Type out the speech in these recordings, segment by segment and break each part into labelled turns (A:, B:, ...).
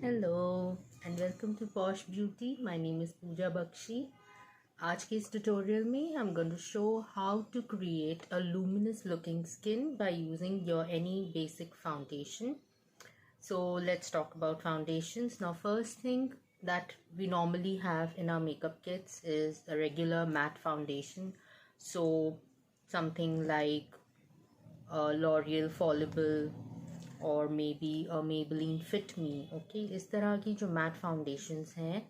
A: Hello and welcome to Posh Beauty. My name is Pooja Bakshi. आज के इस tutorial में I'm going to show how to create a luminous looking skin by using your any basic foundation. So let's talk about foundations. Now first thing that we normally have in our makeup kits is a regular matte foundation. So something like L'Oreal Fallible और may be Maybelline Fit Me. Okay, इस तरह की जो mat foundations हैं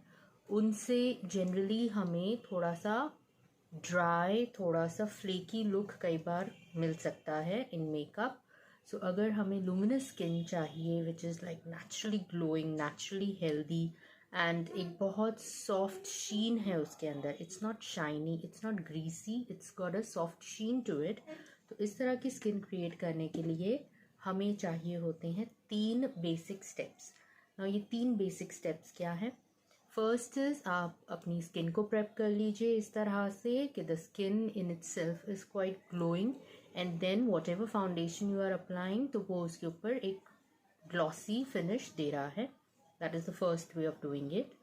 A: उनसे generally हमें थोड़ा सा ड्राई, थोड़ा सा फ्लेकी लुक कई बार मिल सकता है इन मेकअप. सो अगर हमें लुमिनस स्किन चाहिए which is like naturally glowing, naturally healthy and एक बहुत सॉफ्ट शीन है उसके अंदर, it's not shiny, it's not greasy, it's got a soft sheen to it. तो इस तरह की स्किन क्रिएट करने के लिए हमें चाहिए होते हैं 3 बेसिक स्टेप्स. ना ये 3 बेसिक स्टेप्स क्या है? फर्स्ट इज आप अपनी स्किन को प्रेप कर लीजिए इस तरह से कि the skin in itself is quite glowing and then whatever foundation you are applying तो वो उसके ऊपर एक ग्लॉसी फिनिश दे रहा है. That is the first way of doing it.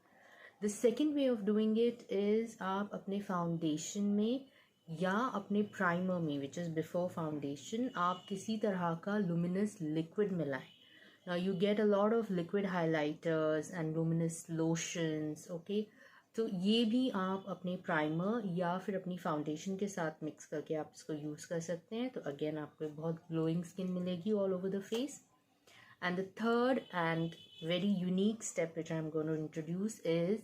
A: The second way of doing it is आप अपने foundation में या अपने प्राइमर में विच इज़ बिफोर फाउंडेशन आप किसी तरह का लुमिनस लिक्विड मिलाएं. Now you get a lot of liquid highlighters and luminous lotions. Okay, तो ये भी आप अपने प्राइमर या फिर अपनी फाउंडेशन के साथ मिक्स करके आप इसको यूज़ कर सकते हैं. तो अगेन आपको बहुत ग्लोइंग स्किन मिलेगी all over the face. And the third and very unique step which I am going to introduce is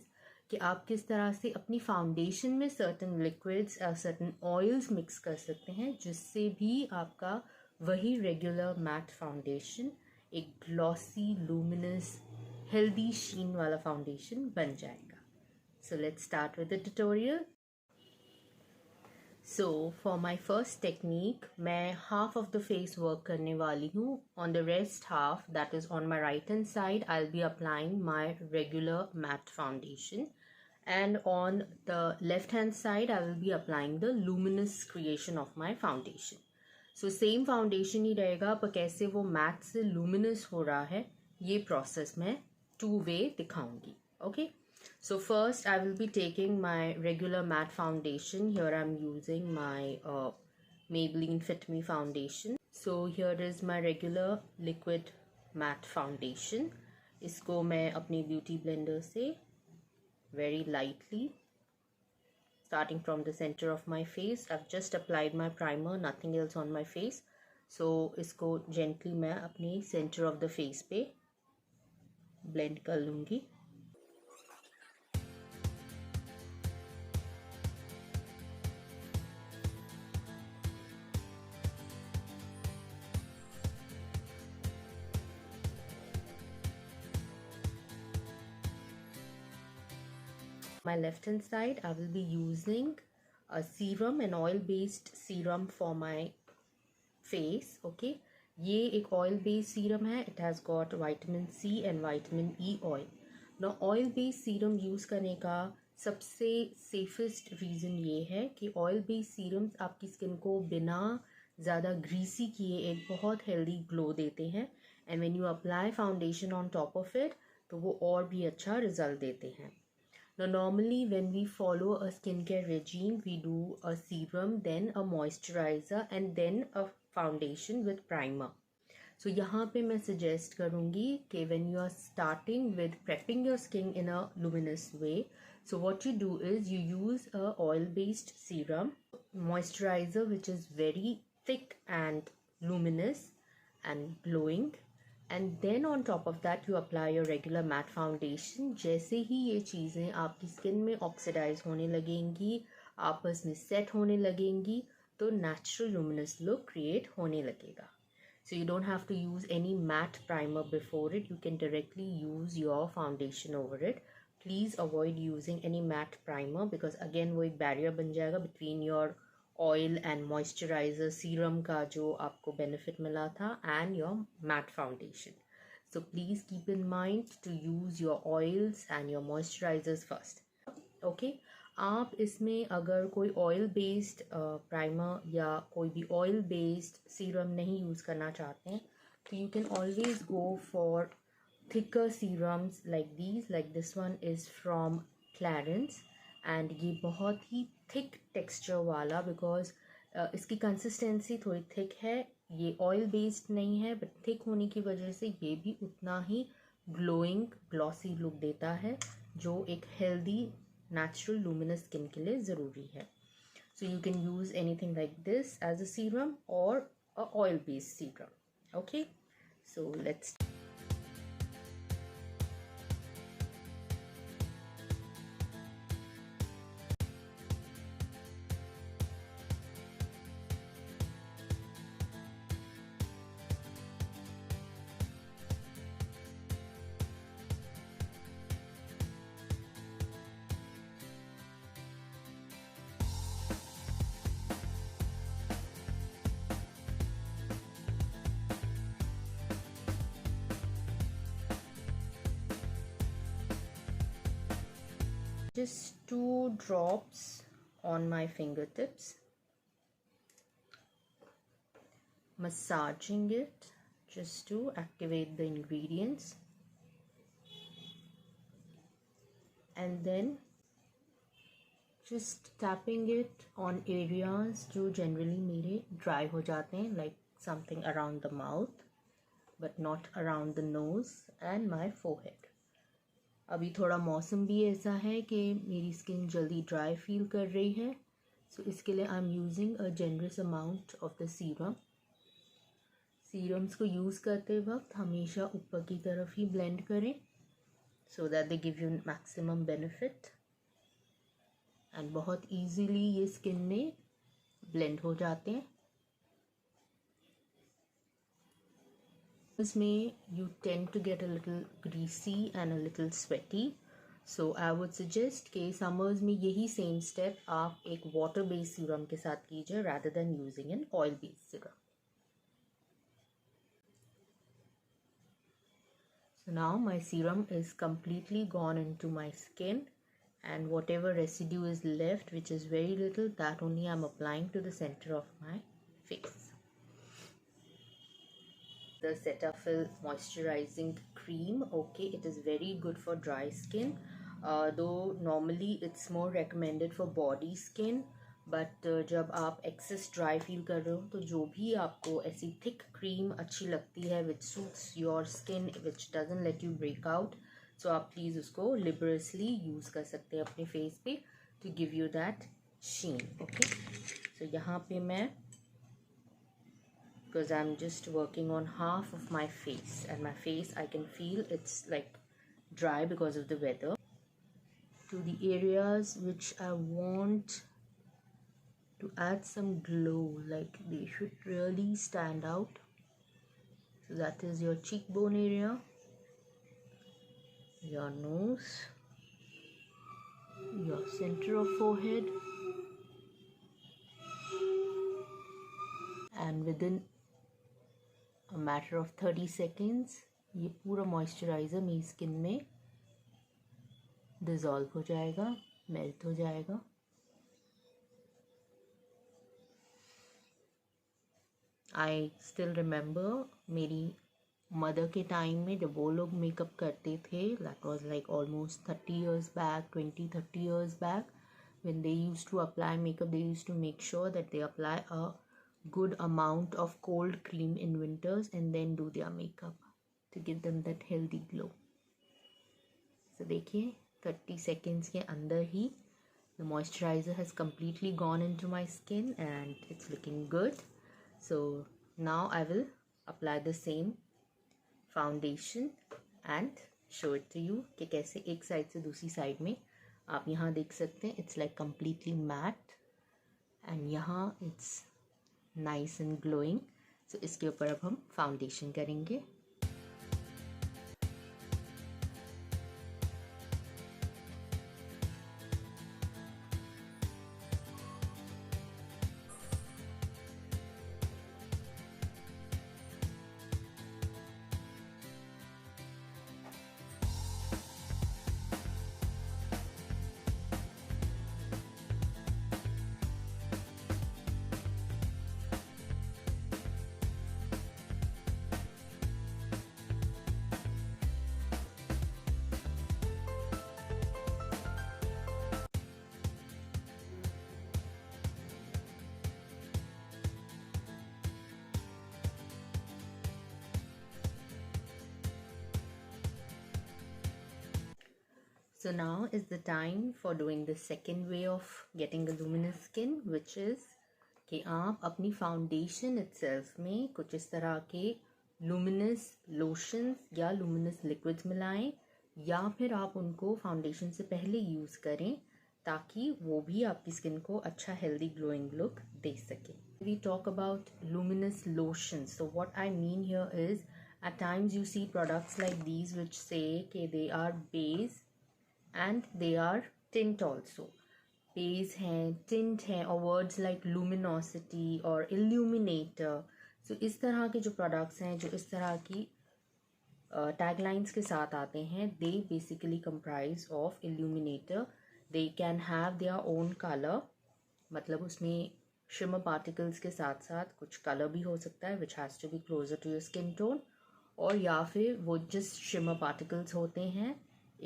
A: कि आप किस तरह से अपनी फाउंडेशन में सर्टन लिक्विड्स और सर्टन ऑयल्स मिक्स कर सकते हैं जिससे भी आपका वही रेगुलर मैट फाउंडेशन एक ग्लॉसी, लूमिनस, हेल्दी शीन वाला फाउंडेशन बन जाएगा. So let's start with the tutorial. So for my first technique मैं half of the face work करने वाली हूँ. On the rest half, that is on my right hand side, I will be applying my regular matte foundation and on the left hand side I will be applying the luminous creation of my foundation. So same foundation ही रहेगा पर कैसे वो matte से luminous हो रहा है ये process मैं 2-way दिखाऊंगी. Okay, so first I will be taking my regular matte foundation. Here I am using my Maybelline Fit Me foundation. So here is my regular liquid matte foundation. इसको मैं अपनी beauty blender से very lightly, starting from the center of my face. I've just applied my primer, nothing else on my face. So इसको gently मैं अपने center of the face पे blend कर लूँगी. My left hand side I will be using a serum, an oil based serum for my face. Okay, ये एक oil based serum है. It has got vitamin C and vitamin E oil. Now oil based serum use करने का सबसे safest reason ये है कि oil based serums आपकी skin को बिना ज़्यादा greasy किए एक बहुत healthy glow देते हैं. And when you apply foundation on top of it तो वो और भी अच्छा result देते हैं. Now normally when we follow a skincare regime we do a serum, then a moisturizer and then a foundation with primer. So यहाँ पे मैं suggest करूँगी कि when you are starting with prepping your skin in a luminous way, so what you do is you use a oil based serum, moisturizer which is very thick and luminous and glowing, and then on top of that you apply your regular matte foundation. जैसे ही ये चीज़ें आपकी skin में oxidise होने लगेंगी, आपस में set होने लगेंगी तो नेचुरल लुमिनस लुक क्रिएट होने लगेगा. So you don't have to use any matte primer before it. You can directly use your foundation over it. Please avoid using any matte primer because again वो एक barrier बन जाएगा between your oil and moisturizer serum का जो आपको benefit मिला था and your matte foundation. So please keep in mind to use your oils and your moisturizers first. Okay, आप इसमें अगर कोई ऑयल बेस्ड प्राइमर या कोई भी ऑयल बेस्ड सीरम नहीं यूज़ करना चाहते हैं तो you can always go for thicker serums like these, like this one is from Clarins, and ये बहुत ही thick texture वाला, because इसकी consistency थोड़ी thick है, ये oil based नहीं है, but thick होने की वजह से ये भी उतना ही glowing glossy look देता है, जो एक healthy natural luminous skin के लिए ज़रूरी है. So you can use anything like this as a serum or a oil based serum. Okay, so let's just 2 drops on my fingertips, massaging it just to activate the ingredients, and then just tapping it on areas जो generally मेरे dry हो जाते हैं, like something around the mouth but not around the nose and my forehead. अभी थोड़ा मौसम भी ऐसा है कि मेरी स्किन जल्दी ड्राई फील कर रही है, सो इसके लिए I am using a generous amount of the serum. Serums को यूज़ करते वक्त हमेशा ऊपर की तरफ ही ब्लेंड करें, so that they give you maximum benefit, and बहुत इजीली ये स्किन में ब्लेंड हो जाते हैं. May you tend to get a little greasy and a little sweaty, so I would suggest कि summers में यही same step आप एक water based serum के साथ कीजिए rather than using an oil based serum. So now my serum is completely gone into my skin, and whatever residue is left, which is very little, that only I'm applying to the center of my face. The Cetaphil moisturizing cream, okay, it is very good for dry skin, though normally it's more recommended for body skin, but जब आप excess dry feel कर रहे हो तो जो भी आपको ऐसी thick cream अच्छी लगती है which suits your skin, which doesn't let you break out, so आप please उसको liberously use कर सकते हैं अपने face पे to give you that sheen. Okay, so यहाँ पे मैं, because I'm just working on half of my face, and my face I can feel it's like dry because of the weather, to the areas which I want to add some glow, like they should really stand out. So that is your cheekbone area, your nose, your center of forehead, and within a matter of 30 seconds ये पूरा moisturiser मेरी skin में dissolve हो जाएगा, melt हो जाएगा. I still remember मेरी mother के टाइम में जब वो लोग मेकअप करते थे, that was like almost 30 years back, 20-30 years back, when they used to apply makeup, they used to make sure that they apply a good amount of cold cream in winters and then do their makeup to give them that healthy glow. So देखिए 30 seconds के अंदर ही the moisturizer has completely gone into my skin and it's looking good. So now I will apply the same foundation and show it to you कि कैसे एक side से दूसरी side में आप यहाँ देख सकते हैं it's like completely matte and यहाँ it's nice and glowing. So इसके ऊपर अब हम फाउंडेशन करेंगे. So now is the time for doing the second way of getting a luminous skin, which is कि आप अपनी फाउंडेशन itself में कुछ इस तरह के luminous lotions या luminous liquids मिलाएं, या फिर आप उनको फाउंडेशन से पहले यूज़ करें ताकि वो भी आपकी स्किन को अच्छा हेल्दी ग्लोइंग लुक दे सके. We talk about luminous lotions. So what I mean here is, at times you see products like these which say कि they are base and they are tint also. Base हैं, tint हैं, और words like luminosity और illuminator. So इस तरह के जो products हैं, जो इस तरह की taglines के साथ आते हैं, they basically comprise of illuminator. They can have their own color, मतलब उसमें shimmer particles के साथ साथ कुछ color भी हो सकता है which has to be closer to your skin tone, और या फिर वो just shimmer particles होते हैं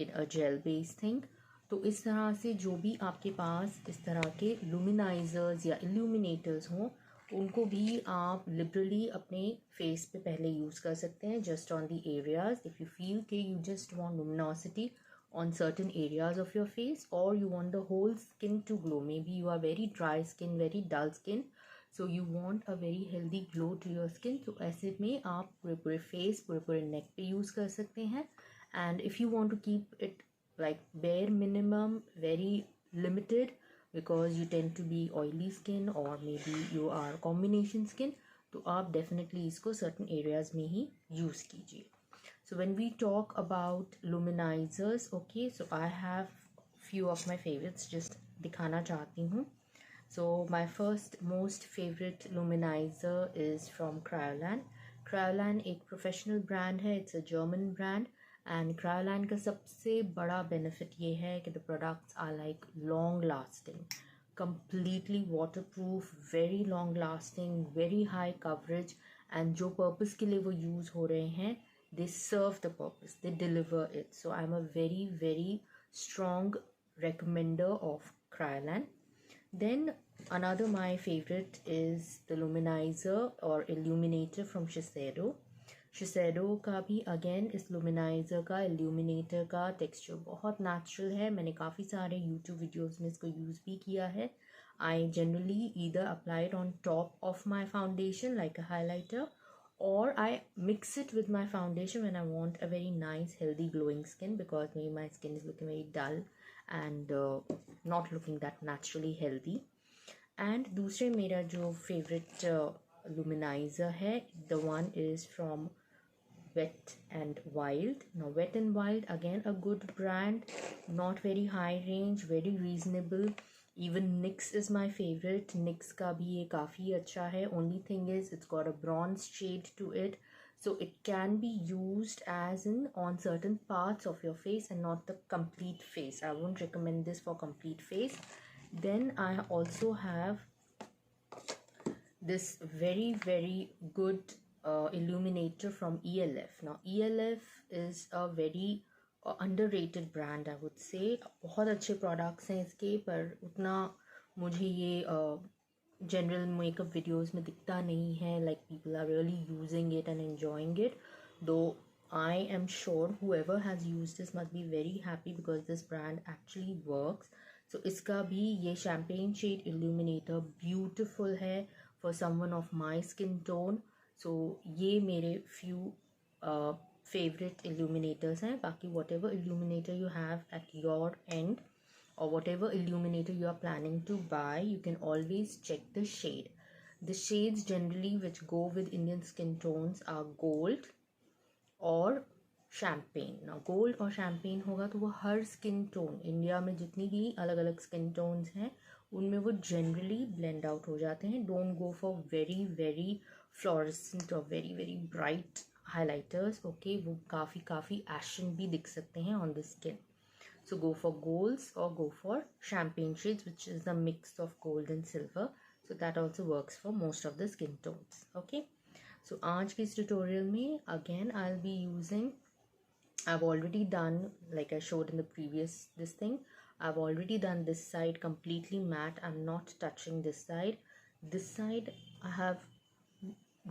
A: in a gel based thing. तो इस तरह से जो भी आपके पास इस तरह के luminizers या illuminators हों, उनको भी आप लिबरली अपने फेस पे पहले यूज़ कर सकते हैं, just on the areas if you feel कि you just want luminosity on certain areas of your face, or you want the whole skin to glow. Maybe you are very dry skin, very dull skin, so you want a very healthy glow to your skin. तो ऐसे में आप पूरे face, पूरे neck पे use कर सकते हैं. And if you want to keep it like bare minimum, very limited, because you tend to be oily skin or maybe you are combination skin, तो आप definitely इसको certain areas में ही use कीजिए. So when we talk about luminizers, okay, so I have few of my favorites, just दिखाना चाहती हूँ. So my first most favorite luminizer is from Kryolan. Kryolan एक professional brand है, it's a German brand, and Kryolan का सबसे बड़ा benefit ये है कि the products are like long lasting, completely waterproof, very long lasting, very high coverage, and जो purpose के लिए वो use हो रहे हैं, they serve the purpose, they deliver it. So I'm a very very strong recommender of Kryolan. Then another my favorite is the luminizer or illuminator from Shiseido. Shiseido का भी again इस luminizer का illuminator का texture बहुत natural है. मैंने काफ़ी सारे YouTube videos में इसको use भी किया है. I generally either apply it on top of my foundation like a highlighter, or I mix it with my foundation when I want a very nice healthy glowing skin, because maybe my skin is looking very dull and not looking that naturally healthy. And दूसरे मेरा जो favorite luminizer है, the one is from Wet and Wild. Now Wet and Wild, again a good brand, not very high range, very reasonable. Even NYX is my favorite. NYX का भी ये काफ़ी अच्छा है. Only thing is it's got a bronze shade to it, so it can be used as in on certain parts of your face and not the complete face. I won't recommend this for complete face. Then I also have this very very good illuminator from ELF. Now ELF is a very underrated brand, I would say. बहुत अच्छे products हैं इसके, पर उतना मुझे ये general makeup videos में दिखता नहीं है. Like people are really using it and enjoying it, though I am sure whoever has used this must be very happy because this brand actually works. So इसका भी ये champagne shade illuminator beautiful है for someone of my skin tone. So ये मेरे few favorite illuminators हैं. बाकी whatever illuminator you have at your end or whatever illuminator you are planning to buy, you can always check the shade. The shades generally which go with Indian skin tones are gold और champagne. Now gold और champagne होगा तो वो हर skin tone, India में जितनी भी अलग अलग skin tones हैं उनमें वो generally blend out हो जाते हैं. Don't go for very very fluorescent or very very bright highlighters, okay, वो काफ़ी ashen भी दिख सकते हैं on the skin. So go for golds or go for champagne shades, which is a mix of gold and silver. So that also works for most of the skin tones. Okay. So आज के इस tutorial में again I'll be using, I've already done, like I showed in the previous this thing, I've already done this side completely matte. I'm not touching this side. This side I have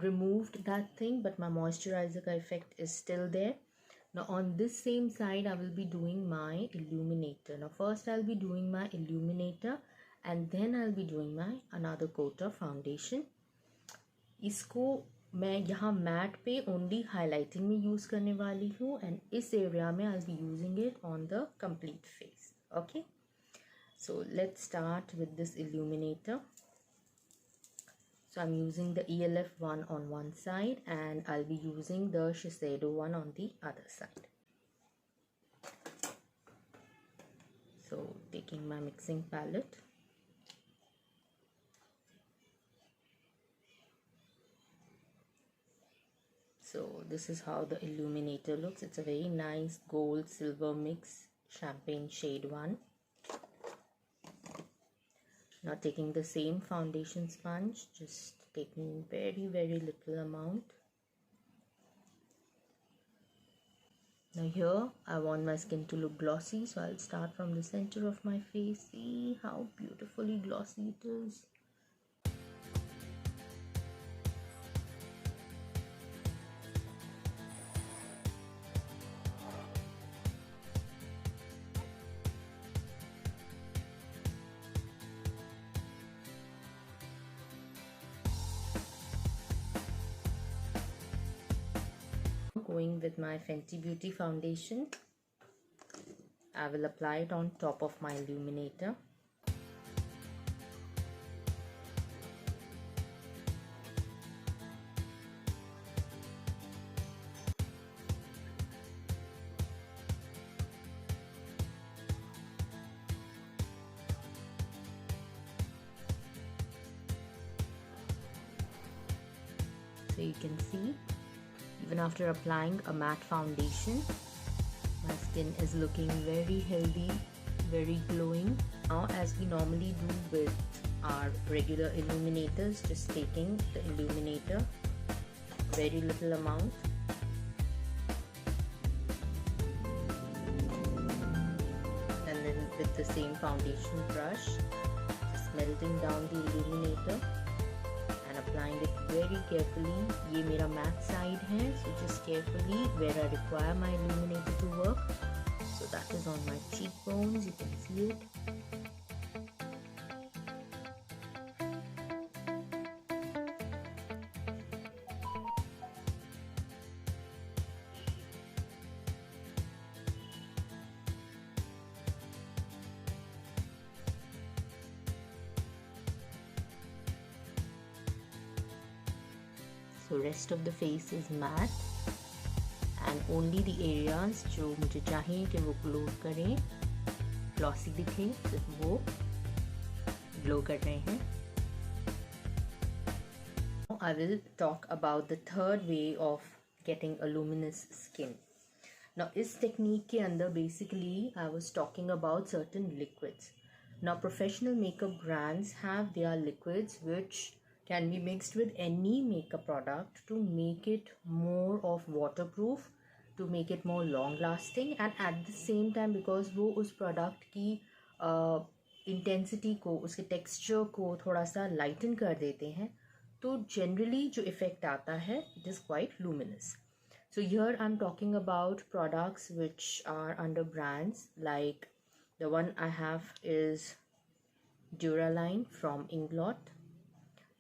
A: removed that thing, but my moisturizer effect is still there. Now on this same side I will be doing my illuminator. Now first I'll be doing my illuminator and then I'll be doing my another coat of foundation. इसको मैं यहाँ mat पे only highlighting में use करने वाली हूँ and इस area में I be using it on the complete face. Okay, so let's start with this illuminator. So I'm using the ELF one on one side and I'll be using the Shiseido one on the other side. So taking my mixing palette. So this is how the illuminator looks. It's a very nice gold silver mix champagne shade one. Now taking the same foundation sponge, just taking very little amount. Now here I want my skin to look glossy, so I'll start from the center of my face. See how beautifully glossy it is. Going with my Fenty Beauty foundation, I will apply it on top of my illuminator. So you can see, even after applying a matte foundation, my skin is looking very healthy, very glowing. Now, as we normally do with our regular illuminators, just taking the illuminator, very little amount, and then with the same foundation brush, just melting down the illuminator and applying it very carefully. ये मेरा matte side है, so just carefully where I require my illuminator to work. So that is on my cheekbones, you can see it. So rest of the face is matte and only the areas जो मुझे चाहिए कि वो glow करें, glossy दिखे, सिर्फ वो glow कर रहे हैं. I will talk about the third way of getting a luminous skin. Now इस technique के अंदर basically I was talking about certain liquids. Now professional makeup brands have their liquids which can be mixed with any makeup product to make it more of waterproof, to make it more long lasting, and at the same time because वो उस product की intensity को, उसके texture को थोड़ा सा lighten कर देते हैं, तो generally जो effect आता है it is quite luminous. So here I'm talking about products which are under brands like the one I have is Duraline from Inglot.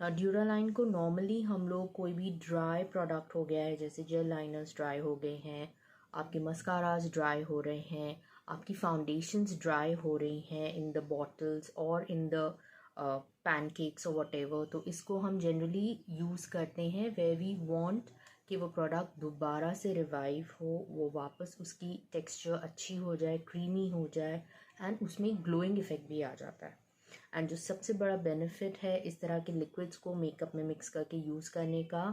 A: Duraline को नॉर्मली हम लोग कोई भी ड्राई प्रोडक्ट हो गया है, जैसे जेल लाइनर्स ड्राई हो गए हैं, आपके मस्काराज ड्राई हो रहे हैं, आपकी फाउंडेशंस ड्राई हो रही हैं इन द बॉटल्स और इन द पैनकेक्स और व्हाटएवर, तो इसको हम जनरली यूज़ करते हैं वेयर वी वांट कि वो प्रोडक्ट दोबारा से रिवाइव हो, वो वापस उसकी टेक्सचर अच्छी हो जाए, क्रीमी हो जाए एंड उसमें ग्लोइंग इफेक्ट भी आ जाता है. एंड जो सबसे बड़ा बेनिफिट है इस तरह के लिक्विड्स को मेकअप में मिक्स करके यूज़ करने का,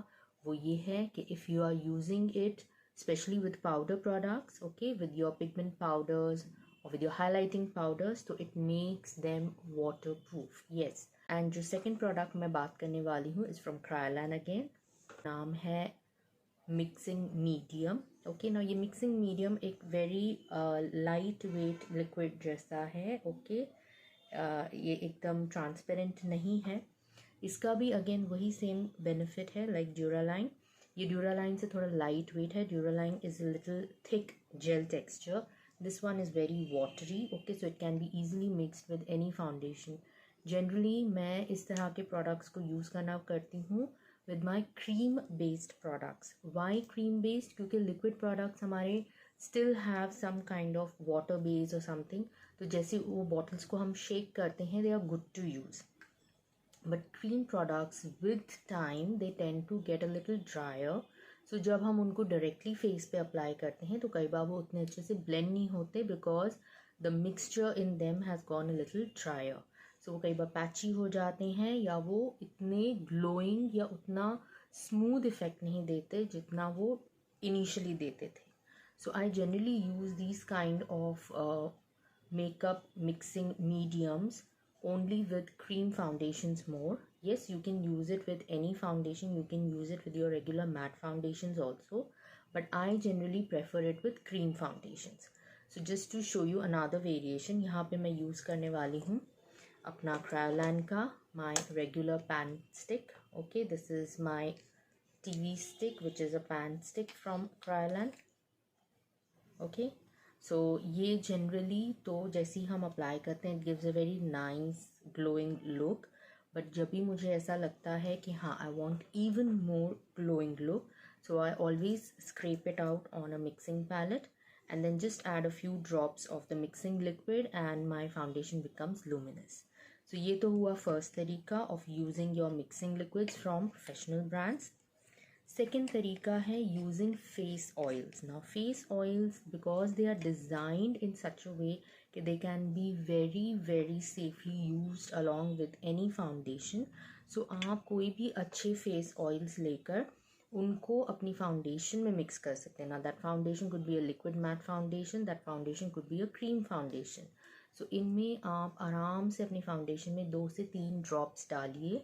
A: वो ये है कि if you are using it specially with powder products, okay, with your pigment powders और विद योर हाईलाइटिंग पाउडर्स, तो it makes them waterproof. Yes. And जो सेकेंड प्रोडक्ट मैं बात करने वाली हूँ इज़ फ्रॉम क्रायोलान अगेन. नाम है मिक्सिंग मीडियम. ओके, ना ये मिक्सिंग मीडियम एक वेरी लाइट वेट लिक्विड जैसा है. ओके, ये एकदम ट्रांसपेरेंट नहीं है. इसका भी अगेन वही सेम बेनिफिट है लाइक ड्यूरालाइन ये ड्यूरालाइन से थोड़ा लाइट वेट है. Duraline is a little thick gel texture. This one is very watery. Okay, so it can be easily mixed with any foundation. Generally मैं इस तरह के प्रोडक्ट्स को यूज़ करना करती हूँ with my cream based products. Why cream based? क्योंकि liquid products हमारे still have some kind of water based और समथिंग. तो जैसे वो बॉटल्स को हम शेक करते हैं, they are good to use. But cream products with time they tend to get a little dryer. So जब हम उनको डायरेक्टली फेस पे अप्लाई करते हैं तो कई बार वो उतने अच्छे से ब्लेंड नहीं होते because the mixture in them has gone a little dryer. So वो कई बार पैची हो जाते हैं या वो इतने ग्लोइंग या उतना स्मूथ इफेक्ट नहीं देते जितना वो इनिशियली देते थे. So I generally use these kind of makeup mixing mediums only with cream foundations more. Yes, you can use it with any foundation. You can use it with your regular matte foundations also, but I generally prefer it with cream foundations. So just to show you another variation, यहाँ पे मैं use करने वाली हूँ अपना Kryolan का my regular pan stick. Okay, this is my TV stick which is a pan stick from Kryolan. Okay, सो ये generally तो जैसे ही हम अप्लाई करते हैं it gives a very nice glowing look. But जब भी मुझे ऐसा लगता है कि हाँ I want even more glowing look, so I always scrape it out on a mixing palette and then just add a few drops of the mixing liquid and my foundation becomes luminous. So ये तो हुआ first तरीका of using your mixing liquids from professional brands. Second तरीका है using face oils. Now face oils, because they are designed in such a way that they can be very safely used along with any foundation. So आप कोई भी अच्छे face oils लेकर उनको अपनी foundation में mix कर सकते हैं. Now that foundation could be a liquid matte foundation, that foundation could be a cream foundation. So इनमें आप आराम से अपनी foundation में 2 से 3 drops डालिए,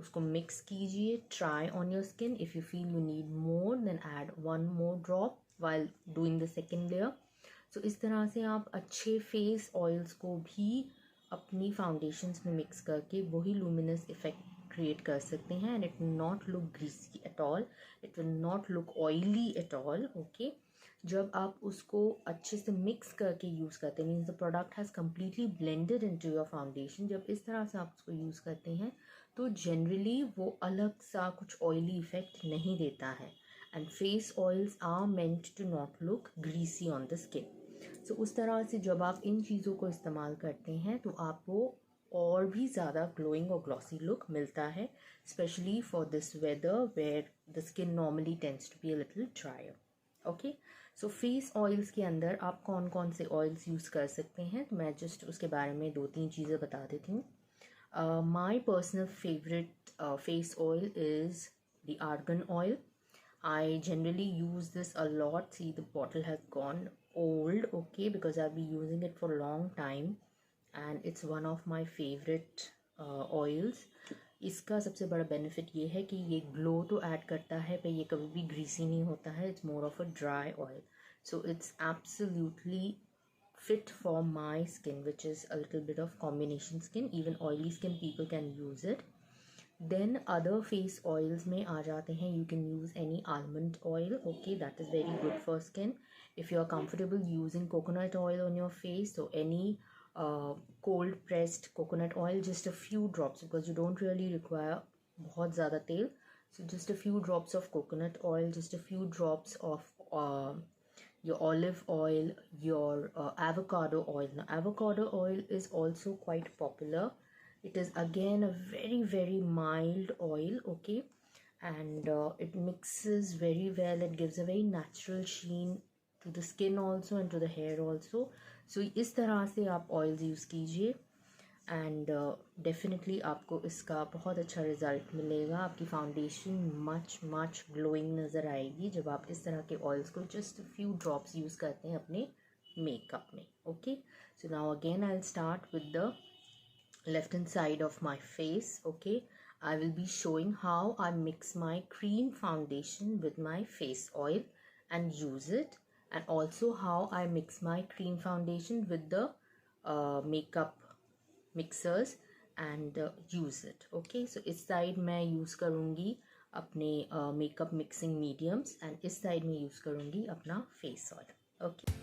A: उसको मिक्स कीजिए. Try on your skin. If you feel you need more then add 1 more drop while doing the second layer. So इस तरह से आप अच्छे फेस ऑयल्स को भी अपनी फाउंडेशंस में मिक्स करके वही लूमिनस इफेक्ट क्रिएट कर सकते हैं. And it will not look greasy at all, it will not look oily at all. Okay, जब आप उसको अच्छे से मिक्स करके यूज़ करते हैं, means the product has completely blended into your foundation, जब इस तरह से आप उसको यूज़ करते हैं तो जनरली वो अलग सा कुछ ऑयली इफेक्ट नहीं देता है. And face oils are meant to not look greasy on the skin. So उस तरह से जब आप इन चीज़ों को इस्तेमाल करते हैं तो आपको और भी ज़्यादा ग्लोइंग और ग्लॉसी लुक मिलता है, specially for this weather where the skin normally tends to be a little dryer. Okay, so face oils के अंदर आप कौन कौन से ऑयल्स यूज़ कर सकते हैं, तो मैं जस्ट उसके बारे में 2-3 चीज़ें बता देती हूँ. My personal favorite face oil is the argan oil. I generally use this a lot. See, the bottle has gone old, okay, because I've been using it for a long time and it's one of my favorite oils. इसका सबसे बड़ा benefit ये है कि ये glow तो add करता है पर ये कभी भी ग्रीसी नहीं होता है. It's more of a dry oil, so it's absolutely fit for my skin, which is a little bit of combination skin. Even oily skin people can use it. Then other face oils में आ जाते हैं. You can use any almond oil. Okay, that is very good for skin. If you are comfortable using coconut oil on your face, so any cold pressed coconut oil, just a few drops, because you don't really require बहुत ज़्यादा तेल. So just a few drops of coconut oil, just a few drops of your olive oil, your avocado oil. Now avocado oil is also quite popular. It is again a very mild oil, okay, and it mixes very well. It gives a very natural sheen to the skin also and to the hair also. So इस तरह से आप oils use कीजिए and definitely आपको इसका बहुत अच्छा result मिलेगा. आपकी फाउंडेशन मच ग्लोइंग नज़र आएगी जब आप इस तरह के ऑयल्स को जस्ट फ्यू ड्रॉप्स यूज़ करते हैं अपने मेकअप में. Okay, so now again I will start with the left hand side of my face. Okay, I will be showing how I mix my cream foundation with my face oil and use it, and also how I mix my cream foundation with the makeup mixers and use it. Okay, so इस side मैं use करूँगी अपने makeup mixing mediums and इस side में use करूँगी अपना face oil. Okay,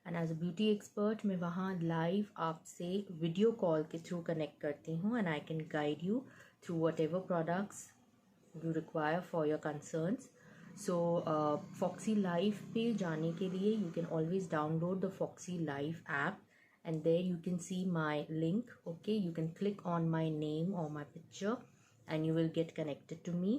A: and as a beauty expert मैं वहाँ लाइव आपसे वीडियो कॉल के थ्रू कनेक्ट करती हूँ and I can guide you through whatever products you require for your concerns. So Foxy Live पे जाने के लिए you can always download the Foxy Live app and there you can see my link. Okay, you can click on my name or my picture and you will get connected to me.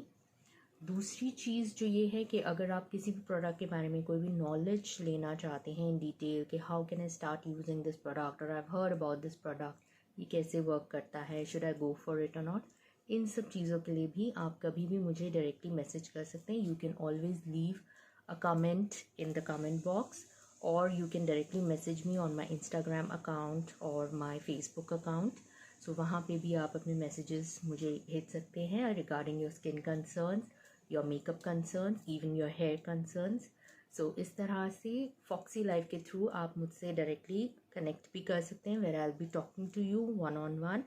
A: दूसरी चीज़ जो ये है कि अगर आप किसी भी product के बारे में कोई भी नॉलेज लेना चाहते हैं इन डिटेल कि how can I start using this product और I have heard about this product, ये कैसे वर्क करता है, should I go for it और नॉट, इन सब चीज़ों के लिए भी आप कभी भी मुझे डायरेक्टली मैसेज कर सकते हैं. You can always leave a comment in the comment box or you can directly message me on my Instagram account or my Facebook account. So वहाँ पे भी आप अपने messages मुझे भेज सकते हैं regarding your skin concerns, your makeup concerns, even your hair concerns. सो इस तरह से फॉक्सी लाइव के थ्रू आप मुझसे डायरेक्टली कनेक्ट भी कर सकते हैं, where I will be talking to you one on one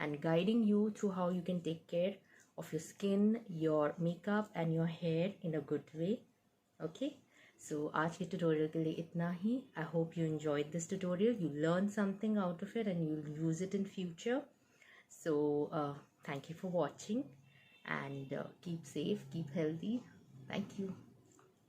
A: and guiding you through how you can take care of your skin, your makeup and your hair in a good way. Okay, so आज के tutorial के लिए इतना ही. I hope you enjoyed this tutorial, you learned something out of it and you'll use it in future. So thank you for watching and keep safe, keep healthy. Thank you.